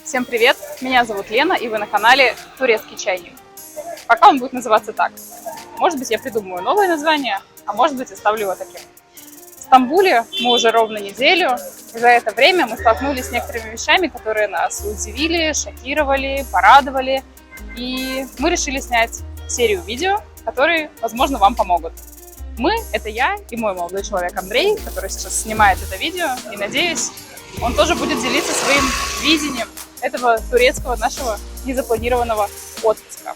Всем привет! Меня зовут Лена, и вы на канале Турецкий чайник. Пока он будет называться так. Может быть, я придумаю новое название, а может быть, оставлю его таким. В Стамбуле мы уже ровно неделю, и за это время мы столкнулись с некоторыми вещами, которые нас удивили, шокировали, порадовали. И мы решили снять серию видео, которые, возможно, вам помогут. Мы — это я и мой молодой человек Андрей, который сейчас снимает это видео, и, надеюсь, он тоже будет делиться своим видением этого турецкого нашего незапланированного отпуска.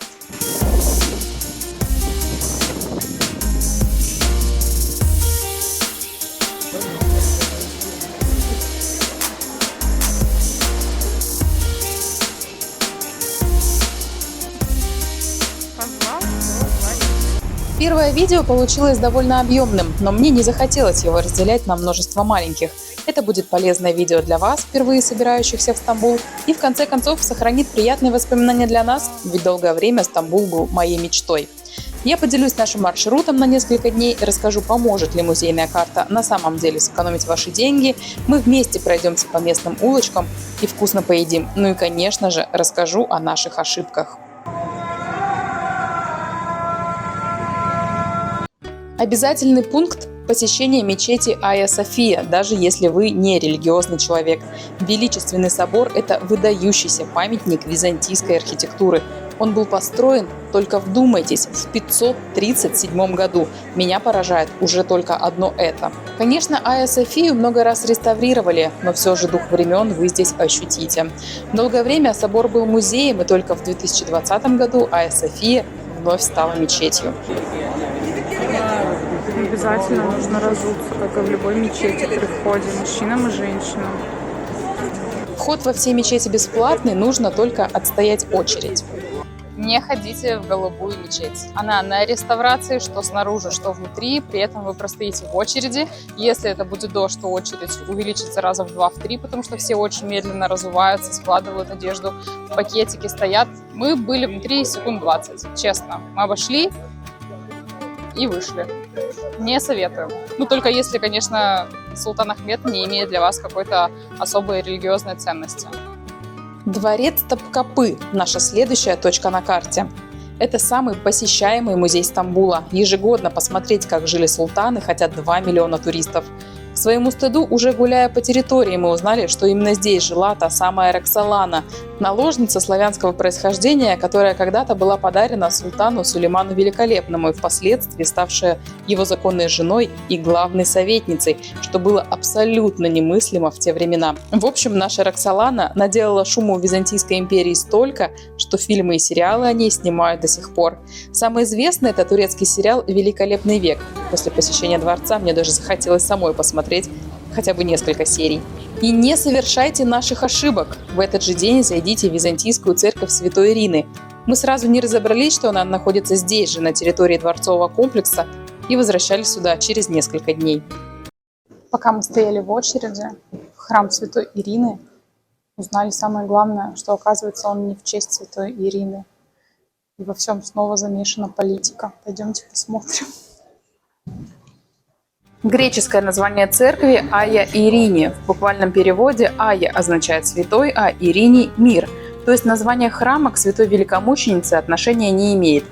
Первое видео получилось довольно объемным, но мне не захотелось его разделять на множество маленьких. Это будет полезное видео для вас, впервые собирающихся в Стамбул, и в конце концов сохранит приятные воспоминания для нас, ведь долгое время Стамбул был моей мечтой. Я поделюсь нашим маршрутом на несколько дней, расскажу, поможет ли музейная карта на самом деле сэкономить ваши деньги, мы вместе пройдемся по местным улочкам и вкусно поедим, ну и, конечно же, расскажу о наших ошибках. Обязательный пункт – посещение мечети Айя София, даже если вы не религиозный человек. Величественный собор – это выдающийся памятник византийской архитектуры. Он был построен, только вдумайтесь, в 537 году. Меня поражает уже только одно это. Конечно, Айя Софию много раз реставрировали, но все же дух времен вы здесь ощутите. Долгое время собор был музеем, и только в 2020 году Айя София вновь стала мечетью. Обязательно нужно разуться, как и в любой мечети при входе, мужчинам и женщинам. Вход во все мечети бесплатный, нужно только отстоять очередь. Не ходите в голубую мечеть. Она на реставрации, что снаружи, что внутри. При этом вы простоите в очереди. Если это будет дождь, то очередь увеличится раза в 2-3, потому что все очень медленно разуваются, складывают одежду, пакетики стоят. Мы были внутри секунд 20, честно. Мы обошли и вышли. Не советую. Ну, только если, конечно, Султан Ахмед не имеет для вас какой-то особой религиозной ценности. Дворец Топкапы – наша следующая точка на карте. Это самый посещаемый музей Стамбула. Ежегодно посмотреть, как жили султаны, хотят 2 миллиона туристов. К своему стыду, уже гуляя по территории, мы узнали, что именно здесь жила та самая Роксолана, наложница славянского происхождения, которая когда-то была подарена султану Сулейману Великолепному и впоследствии ставшая его законной женой и главной советницей, что было абсолютно немыслимо в те времена. В общем, наша Роксолана наделала шуму в Византийской империи столько, что фильмы и сериалы о ней снимают до сих пор. Самый известный – это турецкий сериал «Великолепный век». После посещения дворца мне даже захотелось самой посмотреть хотя бы несколько серий. И не совершайте наших ошибок. В этот же день зайдите в Византийскую церковь Святой Ирины. Мы сразу не разобрались, что она находится здесь же, на территории дворцового комплекса, и возвращались сюда через несколько дней. Пока мы стояли в очереди в храм Святой Ирины, узнали самое главное, что, оказывается, он не в честь Святой Ирины. И во всем снова замешана политика. Пойдемте посмотрим. Греческое название церкви – Айя Ирини. В буквальном переводе Айя означает «святой», а Ирини – «мир». То есть название храма к святой великомученице отношения не имеет.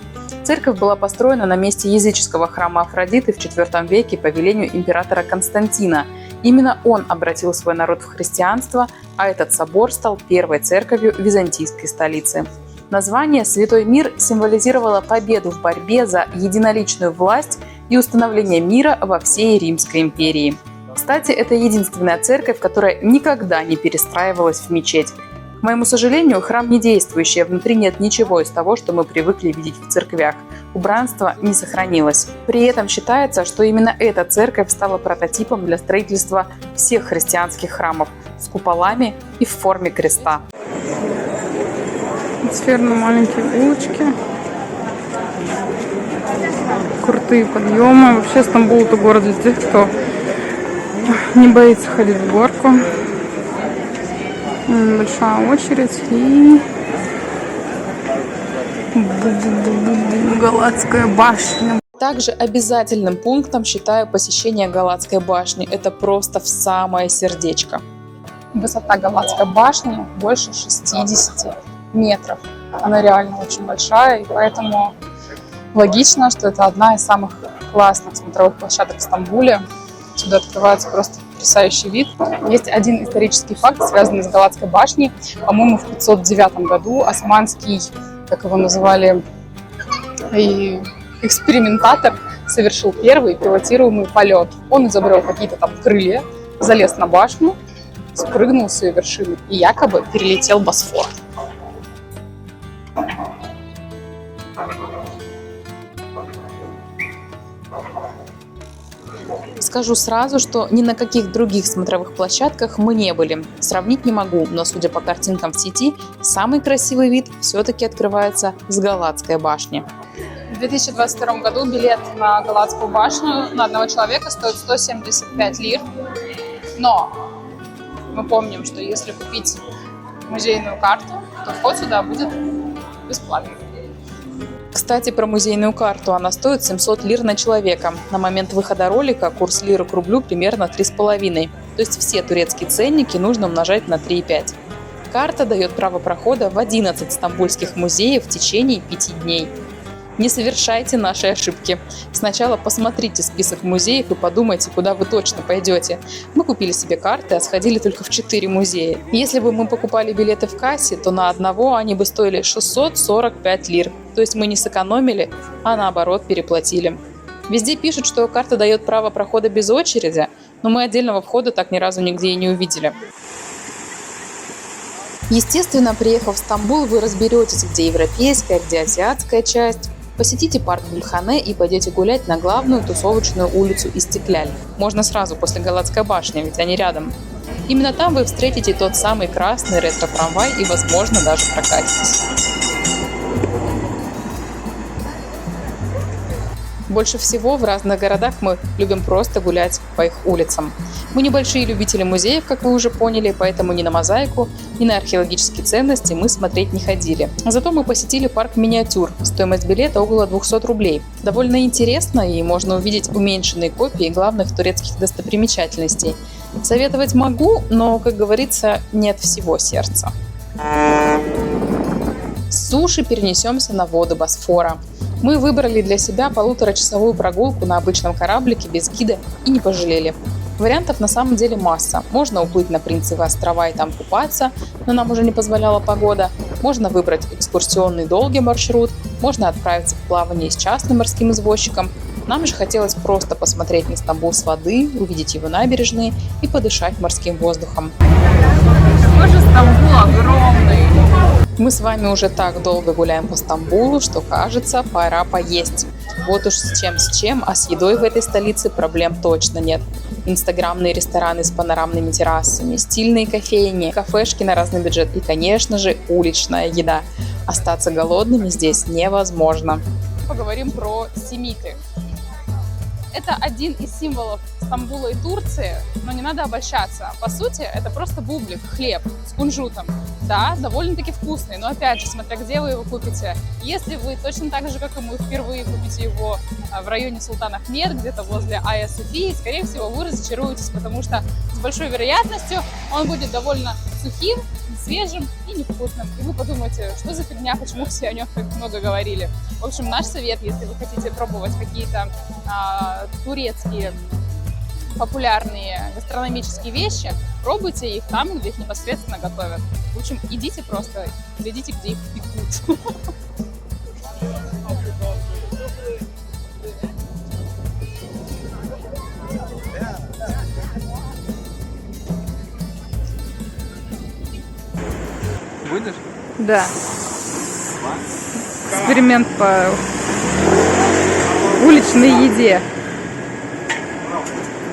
Церковь была построена на месте языческого храма Афродиты в IV веке по велению императора Константина. Именно он обратил свой народ в христианство, а этот собор стал первой церковью византийской столицы. Название «Святой мир» символизировало победу в борьбе за единоличную власть и установление мира во всей Римской империи. Кстати, это единственная церковь, которая никогда не перестраивалась в мечеть. К моему сожалению, храм не действующий, а внутри нет ничего из того, что мы привыкли видеть в церквях. Убранство не сохранилось. При этом считается, что именно эта церковь стала прототипом для строительства всех христианских храмов с куполами и в форме креста. Атмосферно маленькие улочки. Крутые подъемы. Вообще Стамбул — это город для тех, кто не боится ходить в горку. Большая очередь и Галатская башня. Также обязательным пунктом считаю посещение Галатской башни. Это просто в самое сердечко. Высота Галатской башни больше 60 метров. Она реально очень большая, и поэтому логично, что это одна из самых классных смотровых площадок в Стамбуле. Сюда открывается просто потрясающий вид. Есть один исторический факт, связанный с Галатской башней. По-моему, в 509 году османский, как его называли, и экспериментатор совершил первый пилотируемый полет. Он изобрел какие-то там крылья, залез на башню, спрыгнул с ее вершины и якобы перелетел Босфор. Скажу сразу, что ни на каких других смотровых площадках мы не были. Сравнить не могу, но судя по картинкам в сети, самый красивый вид все-таки открывается с Галатской башни. В 2022 году билет на Галатскую башню на одного человека стоит 175 лир. Но мы помним, что если купить музейную карту, то вход сюда будет бесплатный. Кстати, про музейную карту. Она стоит 700 лир на человека. На момент выхода ролика курс лиры к рублю примерно 3,5. То есть все турецкие ценники нужно умножать на 3,5. Карта дает право прохода в 11 стамбульских музеев в течение 5 дней. Не совершайте наши ошибки. Сначала посмотрите список музеев и подумайте, куда вы точно пойдете. Мы купили себе карты, а сходили только в 4 музея. Если бы мы покупали билеты в кассе, то на одного они бы стоили 645 лир. То есть мы не сэкономили, а наоборот переплатили. Везде пишут, что карта дает право прохода без очереди, но мы отдельного входа так ни разу нигде и не увидели. Естественно, приехав в Стамбул, вы разберетесь, где европейская, где азиатская часть. Посетите парк Гюльхане и пойдете гулять на главную тусовочную улицу Истикляль. Можно сразу после Галатской башни, ведь они рядом. Именно там вы встретите тот самый красный ретро-трамвай и, возможно, даже прокатитесь. Больше всего в разных городах мы любим просто гулять по их улицам. Мы небольшие любители музеев, как вы уже поняли, поэтому ни на мозаику, ни на археологические ценности мы смотреть не ходили. Зато мы посетили парк миниатюр. Стоимость билета около 200 рублей. Довольно интересно, и можно увидеть уменьшенные копии главных турецких достопримечательностей. Советовать могу, но, как говорится, не от всего сердца. С суши перенесемся на воды Босфора. Мы выбрали для себя 1,5-часовую прогулку на обычном кораблике без гида и не пожалели. Вариантов на самом деле масса. Можно уплыть на Принцевы острова и там купаться, но нам уже не позволяла погода. Можно выбрать экскурсионный долгий маршрут, можно отправиться в плавание с частным морским извозчиком. Нам же хотелось просто посмотреть на Стамбул с воды, увидеть его набережные и подышать морским воздухом. Тоже Стамбул огромный. Мы с вами уже так долго гуляем по Стамбулу, что кажется, пора поесть. Вот уж с чем, а с едой в этой столице проблем точно нет. Инстаграмные рестораны с панорамными террасами, стильные кофейни, кафешки на разный бюджет и, конечно же, уличная еда. Остаться голодными здесь невозможно. Поговорим про семиты. Это один из символов Стамбула и Турции, но не надо обольщаться. По сути, это просто бублик, хлеб с кунжутом. Да, довольно-таки вкусный, но опять же, смотря где вы его купите. Если вы точно так же, как и мы, впервые купите его в районе Султан Ахмед, где-то возле Айя Софии, скорее всего, вы разочаруетесь, потому что с большой вероятностью он будет довольно сухим, свежим и невкусным. И вы подумаете, что за фигня, почему все о нем так много говорили. В общем, наш совет, если вы хотите пробовать какие-то турецкие популярные гастрономические вещи, пробуйте их там, где их непосредственно готовят. В общем, идите просто, глядите, где их пекут. Будешь? Да. Эксперимент по уличной еде.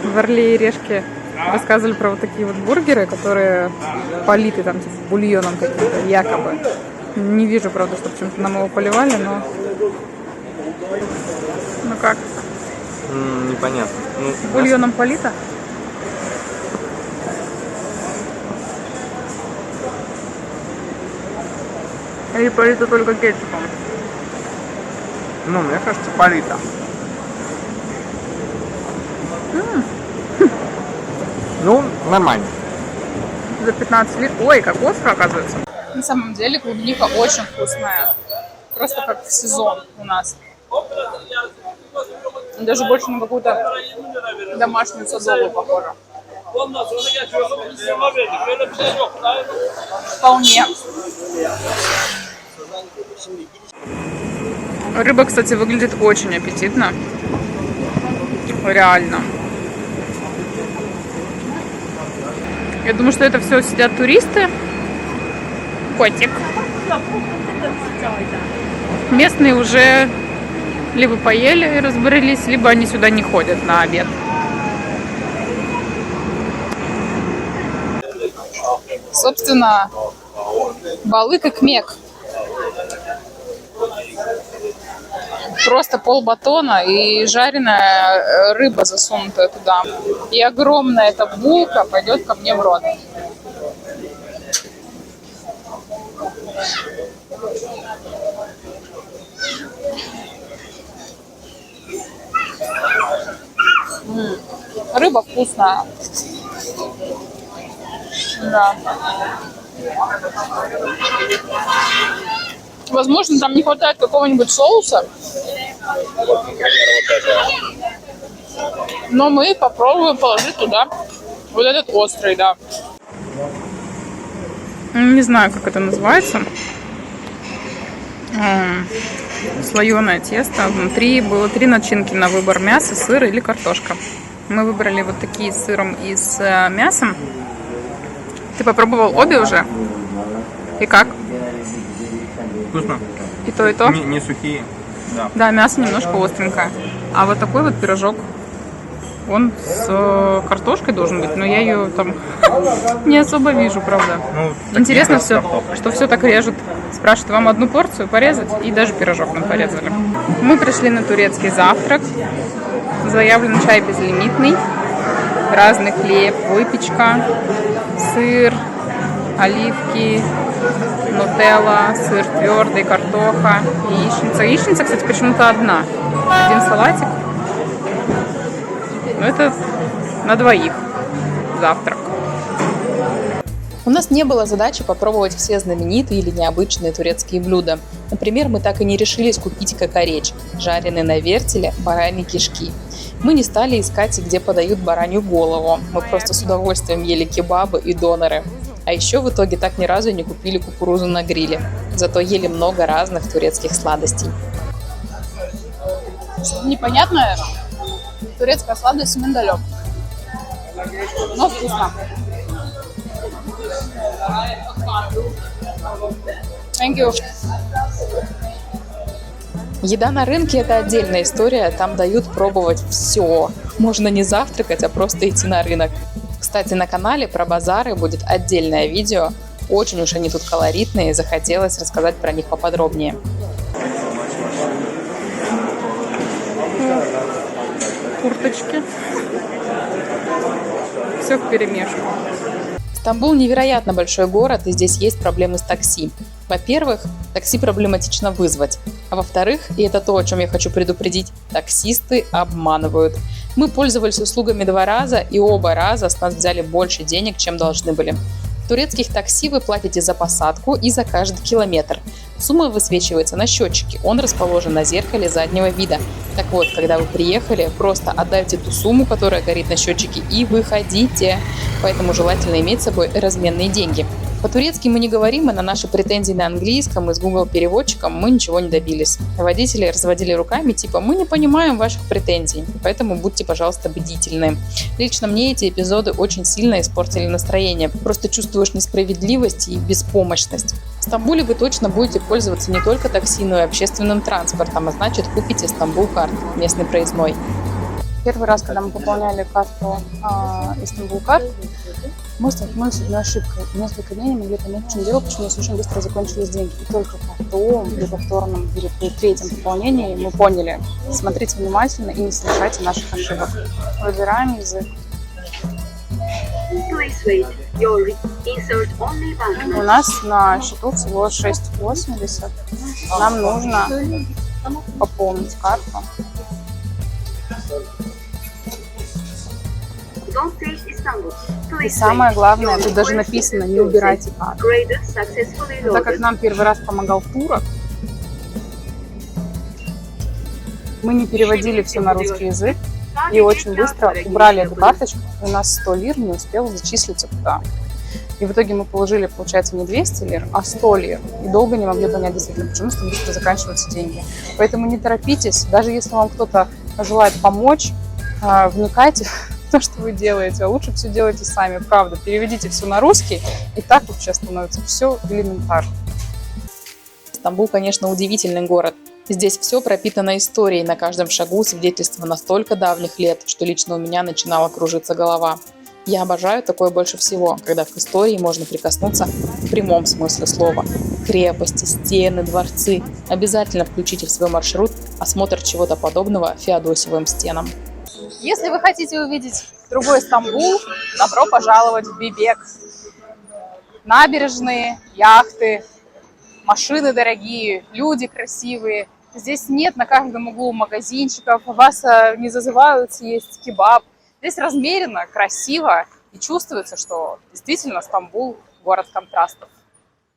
В Орле и Решке рассказывали про вот такие вот бургеры, которые политы там типа бульоном каким-то, якобы. Не вижу, правда, чтобы чем-то нам его поливали, но... Ну как? Непонятно. Бульоном полито? Или полито только кетчупом? Мне кажется, полито. Нормально. За 15 лир. Ой, как остро, оказывается. На самом деле клубника очень вкусная. Просто как в сезон у нас. Даже больше на какую-то домашнюю садовую похожа. Вполне. Рыба, кстати, выглядит очень аппетитно. Реально. Я думаю, что это все сидят туристы. Котик. Местные уже либо поели и разбрелись, либо они сюда не ходят на обед. Собственно, балык и кмек. Просто полбатона и жареная рыба, засунутая туда. И огромная эта булка пойдет ко мне в рот. Рыба вкусная. Да. Возможно, там не хватает какого-нибудь соуса. Но мы попробуем положить туда вот этот острый, да. Не знаю, как это называется. Слоеное тесто. Внутри было 3 начинки на выбор: мясо, сыр или картошка. Мы выбрали вот такие с сыром и с мясом. Ты попробовал обе уже? И как? Вкусно. И то, и то? Не сухие. Да. Да, мясо немножко остренькое. А вот такой вот пирожок. Он с картошкой должен быть, но я ее там не особо вижу, правда. Ну, интересно все, что все так режут. Спрашивают, вам одну порцию порезать? И даже пирожок нам порезали. Мы пришли на турецкий завтрак. Заявлен чай безлимитный. Разный хлеб, выпечка, сыр, оливки, нутелла, сыр твердый, картоха, яичница. Яичница, кстати, почему-то одна. Один салатик. Но это на двоих завтрак. У нас не было задачи попробовать все знаменитые или необычные турецкие блюда. Например, мы так и не решились купить кокореч, жареный на вертеле бараньи кишки. Мы не стали искать, где подают баранью голову. Мы просто с удовольствием ели кебабы и доноры. А еще в итоге так ни разу не купили кукурузу на гриле. Зато ели много разных турецких сладостей. Что-то непонятное. Турецкая сладость с миндалем. Но вкусно. Thank you. Еда на рынке – это отдельная история, там дают пробовать все. Можно не завтракать, а просто идти на рынок. Кстати, на канале про базары будет отдельное видео. Очень уж они тут колоритные, захотелось рассказать про них поподробнее. Курточки. Все вперемешку. Стамбул невероятно большой город, и здесь есть проблемы с такси. Во-первых, такси проблематично вызвать. А во-вторых, и это то, о чем я хочу предупредить, таксисты обманывают. Мы пользовались услугами 2 раза, и оба раза с нас взяли больше денег, чем должны были. В турецких такси вы платите за посадку и за каждый километр. Сумма высвечивается на счетчике, он расположен на зеркале заднего вида. Так вот, когда вы приехали, просто отдайте ту сумму, которая горит на счетчике, и выходите. Поэтому желательно иметь с собой разменные деньги. По-турецки мы не говорим, и на наши претензии на английском и с Google переводчиком мы ничего не добились. Водители разводили руками, типа, мы не понимаем ваших претензий, поэтому будьте, пожалуйста, бдительны. Лично мне эти эпизоды очень сильно испортили настроение. Просто чувствуешь несправедливость и беспомощность. В Стамбуле вы точно будете пользоваться не только такси, но и общественным транспортом, а значит, купите Стамбул карт, местный проездной. Первый раз, когда мы пополняли карту Istanbul карт, мы столкнулись с одной ошибкой. Несколько дней не могли понять, в чем дело, почему у нас очень быстро закончились деньги. И только потом, при повторном или при 3-м пополнении, мы поняли. Смотрите внимательно и не совершайте наших ошибок. Выбираем язык. У нас на счету всего 6,80. Нам нужно пополнить карту. И самое главное, тут даже написано «Не убирайте парк». Но так как нам первый раз помогал турок, мы не переводили все на русский язык и очень быстро убрали эту карточку. У нас 100 лир не успел зачислиться туда. И в итоге мы положили, получается, не 200 лир, а 100 лир. И долго не могли понять действительно, почему столь быстро заканчиваются деньги. Поэтому не торопитесь. Даже если вам кто-то желает помочь, вникайте в то, что вы делаете. А лучше все делайте сами, правда. Переведите все на русский, и так вообще становится все элементарно. Стамбул, конечно, удивительный город. Здесь все пропитано историей, на каждом шагу свидетельство настолько давних лет, что лично у меня начинала кружиться голова. Я обожаю такое больше всего, когда в истории можно прикоснуться в прямом смысле слова. Крепости, стены, дворцы. Обязательно включите в свой маршрут осмотр чего-то подобного Феодосиевым стенам. Если вы хотите увидеть другой Стамбул, добро пожаловать в Бибек. Набережные, яхты, машины дорогие, люди красивые. Здесь нет на каждом углу магазинчиков, вас не зазывают съесть кебаб. Здесь размеренно, красиво и чувствуется, что действительно Стамбул – город контрастов.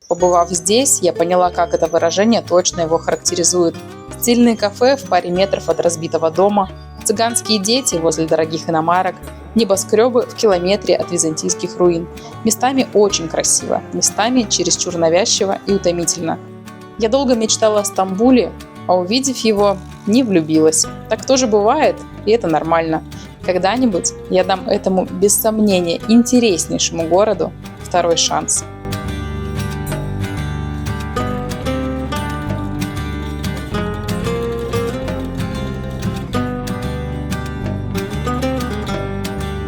Побывав здесь, я поняла, как это выражение точно его характеризует. Стильные кафе в паре метров от разбитого дома, цыганские дети возле дорогих иномарок, небоскребы в километре от византийских руин. Местами очень красиво, местами чересчур навязчиво и утомительно. Я долго мечтала о Стамбуле, а увидев его, не влюбилась. Так тоже бывает, и это нормально. Когда-нибудь я дам этому, без сомнения, интереснейшему городу второй шанс.